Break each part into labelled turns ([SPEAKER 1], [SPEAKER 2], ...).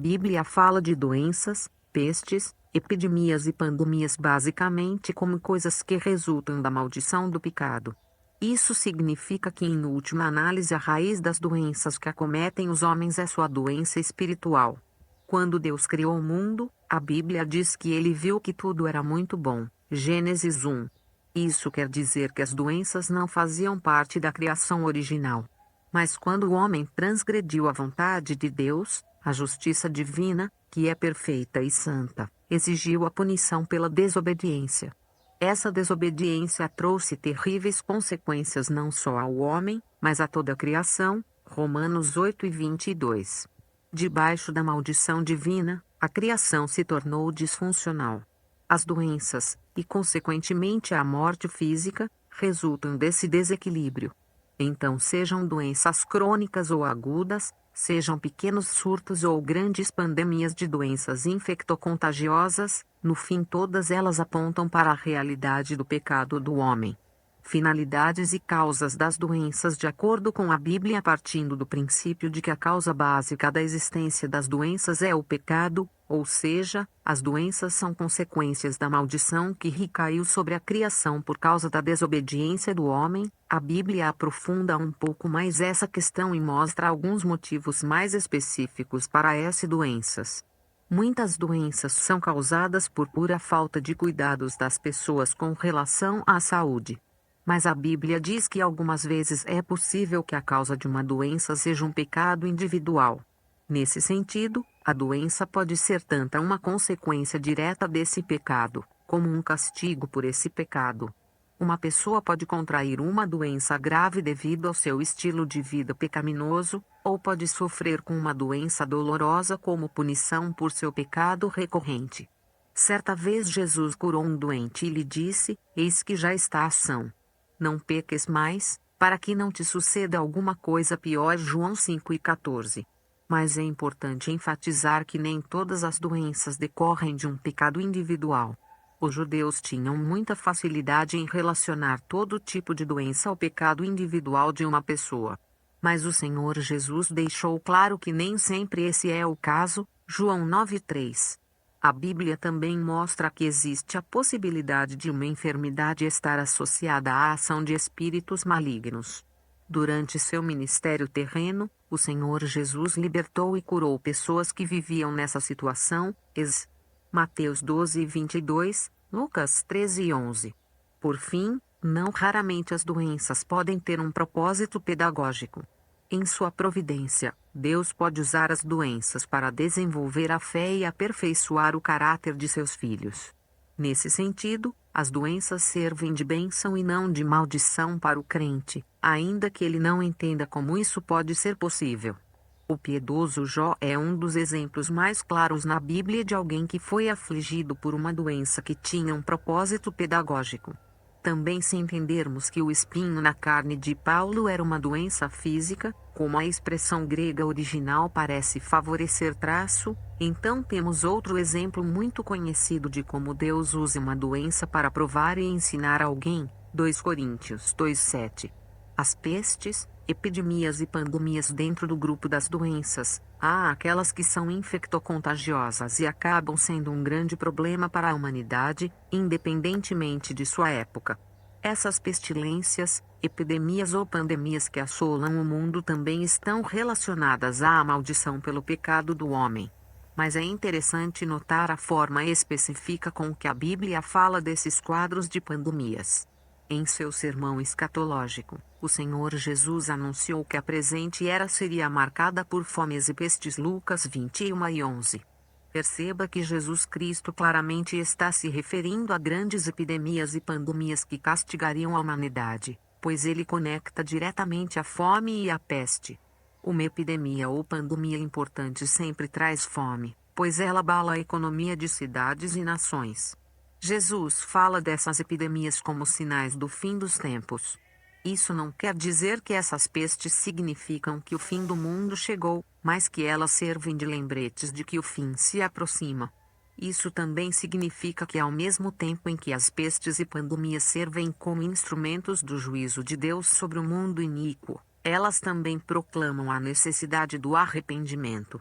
[SPEAKER 1] Bíblia fala de doenças, pestes, epidemias e pandemias basicamente como coisas que resultam da maldição do pecado. Isso significa que, em última análise, a raiz das doenças que acometem os homens é sua doença espiritual. Quando Deus criou o mundo, a Bíblia diz que ele viu que tudo era muito bom. Gênesis 1. Isso quer dizer que as doenças não faziam parte da criação original. Mas quando o homem transgrediu a vontade de Deus, a justiça divina, que é perfeita e santa, exigiu a punição pela desobediência. Essa desobediência trouxe terríveis consequências não só ao homem, mas a toda a criação. Romanos 8:22. Debaixo da maldição divina, a criação se tornou disfuncional. As doenças, e consequentemente a morte física, resultam desse desequilíbrio. Então, sejam doenças crônicas ou agudas, sejam pequenos surtos ou grandes pandemias de doenças infectocontagiosas, no fim todas elas apontam para a realidade do pecado do homem. Finalidades e causas das doenças. De acordo com a Bíblia, partindo do princípio de que a causa básica da existência das doenças é o pecado, ou seja, as doenças são consequências da maldição que recaiu sobre a criação por causa da desobediência do homem, a Bíblia aprofunda um pouco mais essa questão e mostra alguns motivos mais específicos para essas doenças. Muitas doenças são causadas por pura falta de cuidados das pessoas com relação à saúde. Mas a Bíblia diz que algumas vezes é possível que a causa de uma doença seja um pecado individual. Nesse sentido, a doença pode ser tanto uma consequência direta desse pecado, como um castigo por esse pecado. Uma pessoa pode contrair uma doença grave devido ao seu estilo de vida pecaminoso, ou pode sofrer com uma doença dolorosa como punição por seu pecado recorrente. Certa vez Jesus curou um doente e lhe disse: "Eis que já está são. Não peques mais, para que não te suceda alguma coisa pior." João 5:14. Mas é importante enfatizar que nem todas as doenças decorrem de um pecado individual. Os judeus tinham muita facilidade em relacionar todo tipo de doença ao pecado individual de uma pessoa. Mas o Senhor Jesus deixou claro que nem sempre esse é o caso. João 9:3. A Bíblia também mostra que existe a possibilidade de uma enfermidade estar associada à ação de espíritos malignos. Durante seu ministério terreno, o Senhor Jesus libertou e curou pessoas que viviam nessa situação. Mateus 12:22, Lucas 13:11. Por fim, não raramente as doenças podem ter um propósito pedagógico. Em sua providência, Deus pode usar as doenças para desenvolver a fé e aperfeiçoar o caráter de seus filhos. Nesse sentido, as doenças servem de bênção e não de maldição para o crente, ainda que ele não entenda como isso pode ser possível. O piedoso Jó é um dos exemplos mais claros na Bíblia de alguém que foi afligido por uma doença que tinha um propósito pedagógico. Também, se entendermos que o espinho na carne de Paulo era uma doença física, como a expressão grega original parece favorecer traço, então temos outro exemplo muito conhecido de como Deus usa uma doença para provar e ensinar alguém. 2 Coríntios 2:7. As pestes, epidemias e pandemias. Dentro do grupo das doenças, há aquelas que são infectocontagiosas e acabam sendo um grande problema para a humanidade, independentemente de sua época. Essas pestilências, epidemias ou pandemias que assolam o mundo também estão relacionadas à maldição pelo pecado do homem. Mas é interessante notar a forma específica com que a Bíblia fala desses quadros de pandemias. Em seu sermão escatológico, o Senhor Jesus anunciou que a presente era seria marcada por fomes e pestes. Lucas 21:11. Perceba que Jesus Cristo claramente está se referindo a grandes epidemias e pandemias que castigariam a humanidade, pois ele conecta diretamente a fome e a peste. Uma epidemia ou pandemia importante sempre traz fome, pois ela abala a economia de cidades e nações. Jesus fala dessas epidemias como sinais do fim dos tempos. Isso não quer dizer que essas pestes significam que o fim do mundo chegou, mas que elas servem de lembretes de que o fim se aproxima. Isso também significa que ao mesmo tempo em que as pestes e pandemias servem como instrumentos do juízo de Deus sobre o mundo iníquo, elas também proclamam a necessidade do arrependimento.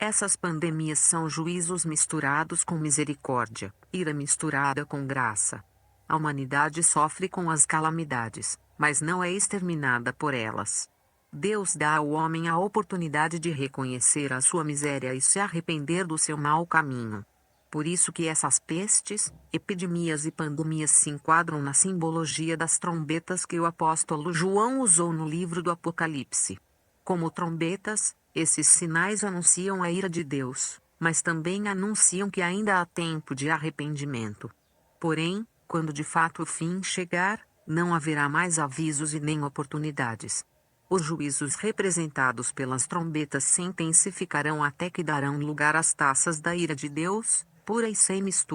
[SPEAKER 1] Essas pandemias são juízos misturados com misericórdia, ira misturada com graça. A humanidade sofre com as calamidades, mas não é exterminada por elas. Deus dá ao homem a oportunidade de reconhecer a sua miséria e se arrepender do seu mau caminho. Por isso que essas pestes, epidemias e pandemias se enquadram na simbologia das trombetas que o apóstolo João usou no livro do Apocalipse. Como trombetas, esses sinais anunciam a ira de Deus, mas também anunciam que ainda há tempo de arrependimento. Porém, quando de fato o fim chegar, não haverá mais avisos e nem oportunidades. Os juízos representados pelas trombetas se intensificarão até que darão lugar às taças da ira de Deus, pura e sem mistura.